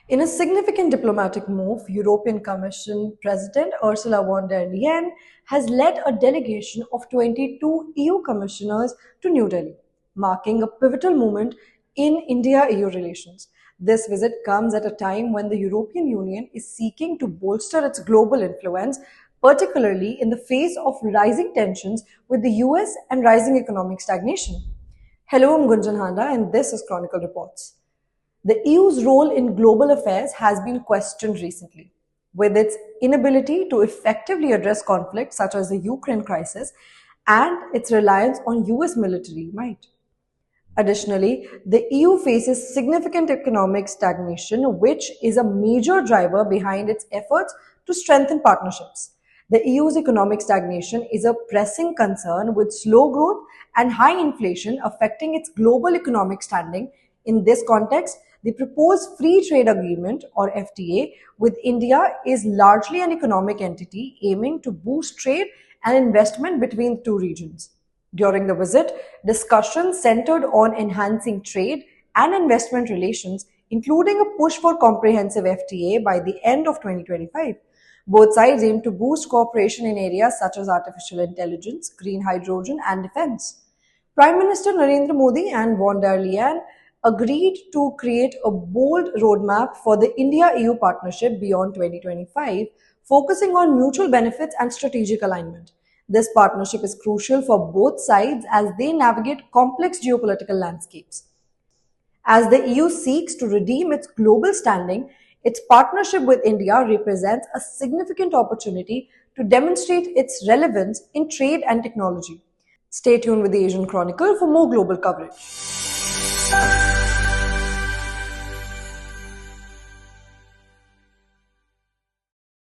In a significant diplomatic move, European Commission President Ursula von der Leyen has led a delegation of 22 EU commissioners to New Delhi, marking a pivotal moment in India-EU relations. This visit comes at a time when the European Union is seeking to bolster its global influence, particularly in the face of rising tensions with the US and rising economic stagnation. Hello, I'm Gunjan Handa, and this is Chronicle Reports. The EU's role in global affairs has been questioned recently, with its inability to effectively address conflicts such as the Ukraine crisis and its reliance on US military might. Additionally, the EU faces significant economic stagnation, which is a major driver behind its efforts to strengthen partnerships. The EU's economic stagnation is a pressing concern with slow growth and high inflation affecting its global economic standing. In this context, the proposed Free Trade Agreement or FTA with India is largely an economic entity aiming to boost trade and investment between the two regions. During the visit, discussions centered on enhancing trade and investment relations, including a push for comprehensive FTA by the end of 2025. Both sides aim to boost cooperation in areas such as artificial intelligence, green hydrogen, and defense. Prime Minister Narendra Modi and von der Leyen agreed to create a bold roadmap for the India-EU partnership beyond 2025, focusing on mutual benefits and strategic alignment. This partnership is crucial for both sides as they navigate complex geopolitical landscapes. As the EU seeks to redeem its global standing, its partnership with India represents a significant opportunity to demonstrate its relevance in trade and technology. Stay tuned with the Asian Chronicle for more global coverage.